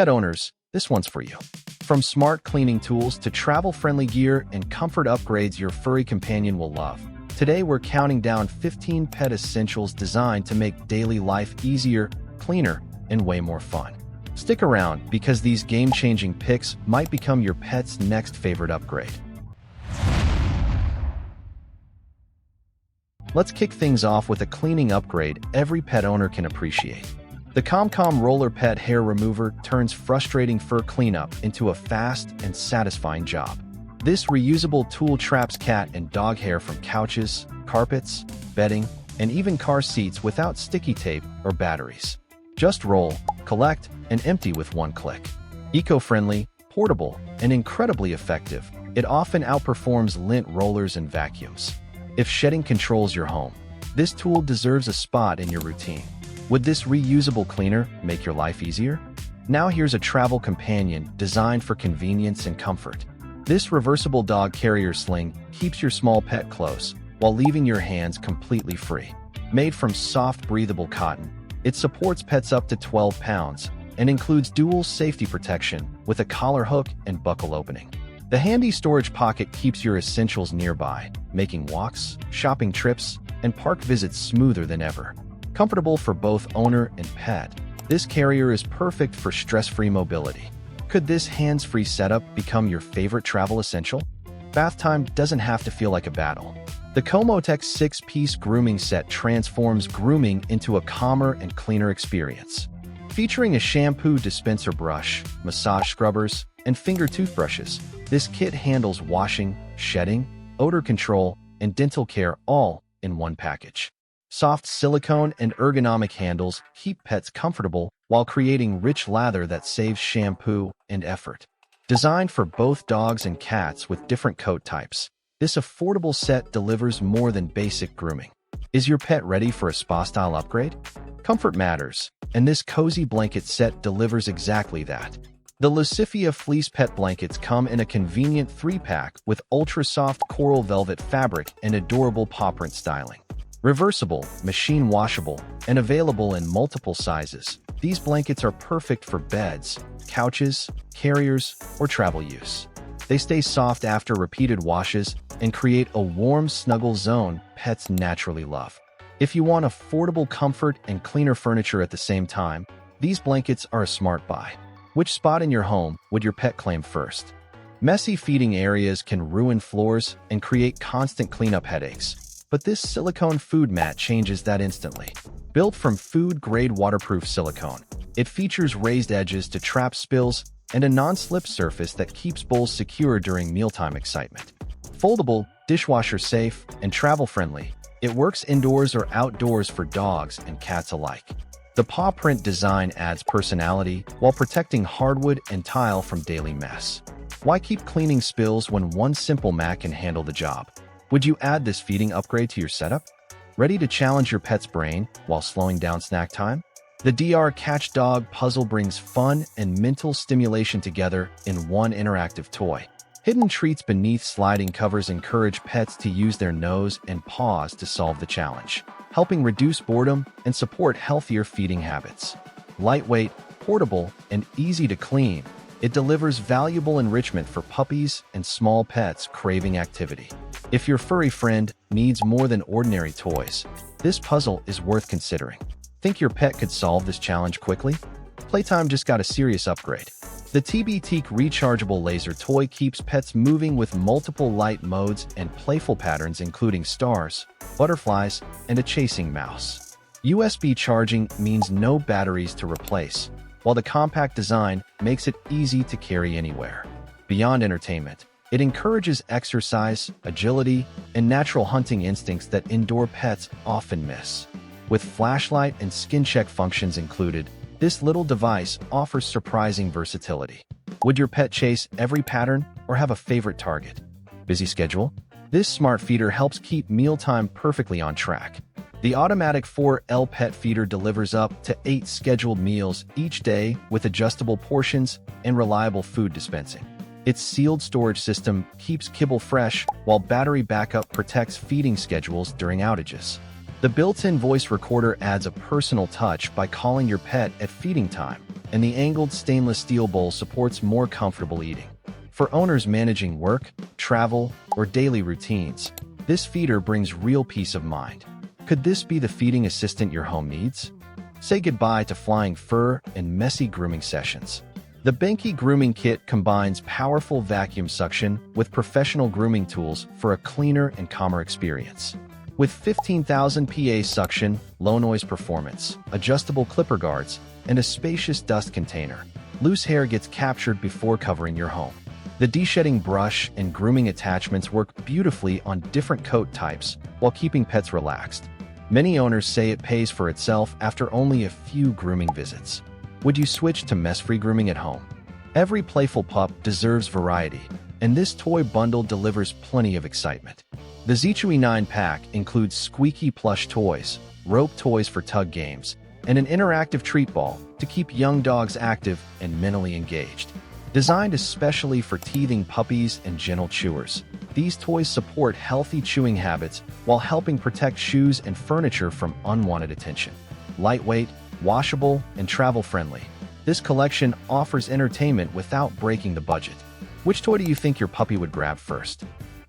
Pet owners, this one's for you. From smart cleaning tools to travel-friendly gear and comfort upgrades your furry companion will love. Today we're counting down 15 pet essentials designed to make daily life easier, cleaner, and way more fun. Stick around because these game-changing picks might become your pet's next favorite upgrade. Let's kick things off with a cleaning upgrade every pet owner can appreciate. The ChomChom Roller Pet Hair Remover turns frustrating fur cleanup into a fast and satisfying job. This reusable tool traps cat and dog hair from couches, carpets, bedding, and even car seats without sticky tape or batteries. Just roll, collect, and empty with one click. Eco-friendly, portable, and incredibly effective, it often outperforms lint rollers and vacuums. If shedding controls your home, this tool deserves a spot in your routine. Would this reusable cleaner make your life easier? Now here's a travel companion designed for convenience and comfort. This reversible dog carrier sling keeps your small pet close while leaving your hands completely free. Made from soft, breathable cotton, it supports pets up to 12 pounds and includes dual safety protection with a collar hook and buckle opening. The handy storage pocket keeps your essentials nearby, making walks, shopping trips, and park visits smoother than ever. Comfortable for both owner and pet, this carrier is perfect for stress-free mobility. Could this hands-free setup become your favorite travel essential? Bath time doesn't have to feel like a battle. The Comotech 6-piece grooming set transforms grooming into a calmer and cleaner experience. Featuring a shampoo dispenser brush, massage scrubbers, and finger toothbrushes, this kit handles washing, shedding, odor control, and dental care all in one package. Soft silicone and ergonomic handles keep pets comfortable while creating rich lather that saves shampoo and effort. Designed for both dogs and cats with different coat types, this affordable set delivers more than basic grooming. Is your pet ready for a spa-style upgrade? Comfort matters, and this cozy blanket set delivers exactly that. The Lucifia Fleece Pet Blankets come in a convenient 3-pack with ultra-soft coral velvet fabric and adorable paw print styling. Reversible, machine washable, and available in multiple sizes, these blankets are perfect for beds, couches, carriers, or travel use. They stay soft after repeated washes and create a warm, snuggle zone pets naturally love. If you want affordable comfort and cleaner furniture at the same time, these blankets are a smart buy. Which spot in your home would your pet claim first? Messy feeding areas can ruin floors and create constant cleanup headaches. But this silicone food mat changes that instantly. Built from food-grade waterproof silicone, it features raised edges to trap spills and a non-slip surface that keeps bowls secure during mealtime excitement. Foldable, dishwasher-safe, and travel-friendly, it works indoors or outdoors for dogs and cats alike. The paw print design adds personality while protecting hardwood and tile from daily mess. Why keep cleaning spills when one simple mat can handle the job? Would you add this feeding upgrade to your setup? Ready to challenge your pet's brain while slowing down snack time? The DR Catch Dog puzzle brings fun and mental stimulation together in one interactive toy. Hidden treats beneath sliding covers encourage pets to use their nose and paws to solve the challenge, helping reduce boredom and support healthier feeding habits. Lightweight, portable, and easy to clean, it delivers valuable enrichment for puppies and small pets craving activity. If your furry friend needs more than ordinary toys, this puzzle is worth considering. Think your pet could solve this challenge quickly? Playtime just got a serious upgrade. The TBT rechargeable laser toy keeps pets moving with multiple light modes and playful patterns including stars, butterflies, and a chasing mouse. USB charging means no batteries to replace, while the compact design makes it easy to carry anywhere. Beyond entertainment, it encourages exercise, agility, and natural hunting instincts that indoor pets often miss. With flashlight and skin check functions included, this little device offers surprising versatility. Would your pet chase every pattern or have a favorite target? Busy schedule? This smart feeder helps keep mealtime perfectly on track. The automatic 4L pet feeder delivers up to 8 scheduled meals each day with adjustable portions and reliable food dispensing. Its sealed storage system keeps kibble fresh, while battery backup protects feeding schedules during outages. The built-in voice recorder adds a personal touch by calling your pet at feeding time, and the angled stainless steel bowl supports more comfortable eating. For owners managing work, travel, or daily routines, this feeder brings real peace of mind. Could this be the feeding assistant your home needs? Say goodbye to flying fur and messy grooming sessions. The Benki Grooming Kit combines powerful vacuum suction with professional grooming tools for a cleaner and calmer experience. With 15,000 PA suction, low-noise performance, adjustable clipper guards, and a spacious dust container, loose hair gets captured before covering your home. The de-shedding brush and grooming attachments work beautifully on different coat types while keeping pets relaxed. Many owners say it pays for itself after only a few grooming visits. Would you switch to mess-free grooming at home? Every playful pup deserves variety, and this toy bundle delivers plenty of excitement. The Zichui 9 pack includes squeaky plush toys, rope toys for tug games, and an interactive treat ball to keep young dogs active and mentally engaged. Designed especially for teething puppies and gentle chewers, these toys support healthy chewing habits while helping protect shoes and furniture from unwanted attention. Lightweight, washable, and travel-friendly, this collection offers entertainment without breaking the budget. Which toy do you think your puppy would grab first?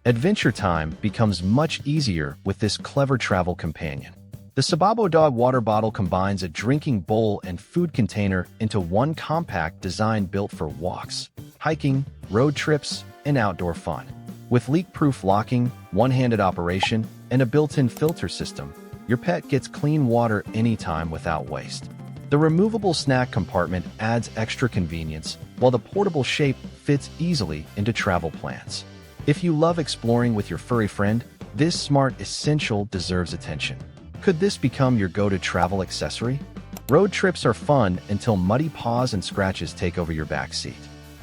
Adventure time becomes much easier with this clever travel companion. The Sababo Dog water bottle combines a drinking bowl and food container into one compact design built for walks, hiking, road trips, and outdoor fun. With leak-proof locking, one-handed operation, and a built-in filter system, your pet gets clean water anytime without waste. The removable snack compartment adds extra convenience, while the portable shape fits easily into travel plans. If you love exploring with your furry friend, this smart essential deserves attention. Could this become your go-to travel accessory? Road trips are fun until muddy paws and scratches take over your back seat.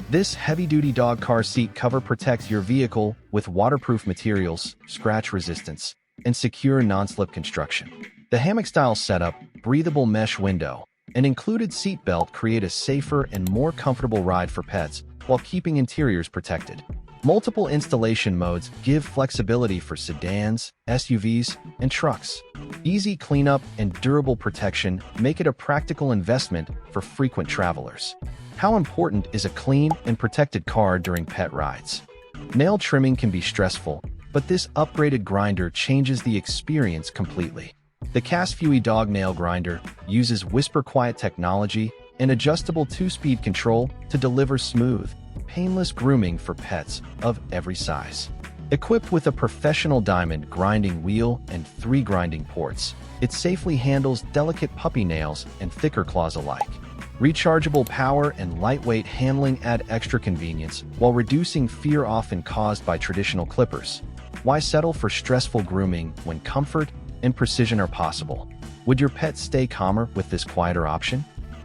This heavy-duty dog car seat cover protects your vehicle with waterproof materials, scratch resistance, and secure non-slip construction. The hammock-style setup, breathable mesh window, and included seat belt create a safer and more comfortable ride for pets while keeping interiors protected. Multiple installation modes give flexibility for sedans, SUVs, and trucks. Easy cleanup and durable protection make it a practical investment for frequent travelers. How important is a clean and protected car during pet rides? Nail trimming can be stressful, but this upgraded grinder changes the experience completely. The Casfui Dog Nail Grinder uses Whisper Quiet technology and adjustable 2-speed control to deliver smooth, painless grooming for pets of every size. Equipped with a professional diamond grinding wheel and 3 grinding ports, it safely handles delicate puppy nails and thicker claws alike. Rechargeable power and lightweight handling add extra convenience while reducing fear often caused by traditional clippers. Why settle for stressful grooming when comfort and precision are possible? Would your pet stay calmer with this quieter option?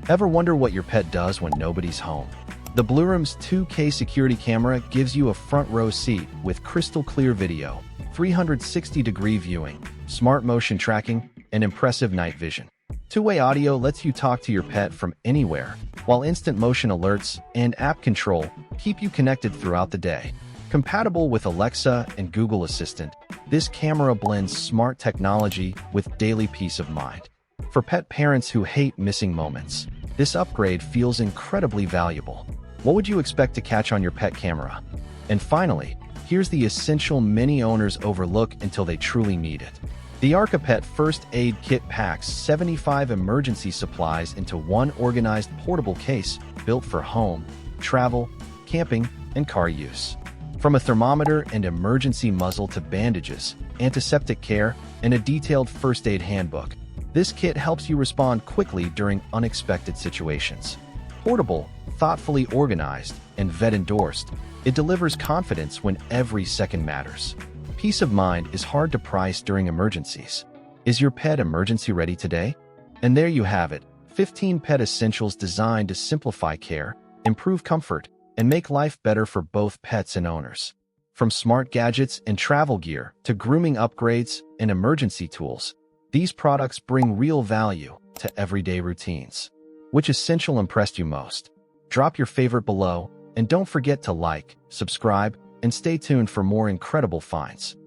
Ever wonder what your pet does when nobody's home? The Blueroom's 2K security camera gives you a front row seat with crystal clear video, 360-degree viewing, smart motion tracking, and impressive night vision. Two-way audio lets you talk to your pet from anywhere, while instant motion alerts and app control keep you connected throughout the day. Compatible with Alexa and Google Assistant, this camera blends smart technology with daily peace of mind. For pet parents who hate missing moments, this upgrade feels incredibly valuable. What would you expect to catch on your pet camera? And finally, here's the essential many owners overlook until they truly need it. The ArcaPet First Aid Kit packs 75 emergency supplies into one organized portable case built for home, travel, camping, and car use. From a thermometer and emergency muzzle to bandages, antiseptic care, and a detailed first aid handbook, this kit helps you respond quickly during unexpected situations. Portable, thoughtfully organized, and vet-endorsed, it delivers confidence when every second matters. Peace of mind is hard to price during emergencies. Is your pet emergency ready today? And there you have it, 15 pet essentials designed to simplify care, improve comfort, and make life better for both pets and owners. From smart gadgets and travel gear to grooming upgrades and emergency tools, these products bring real value to everyday routines. Which essential impressed you most? Drop your favorite below, and don't forget to like, subscribe, and stay tuned for more incredible finds.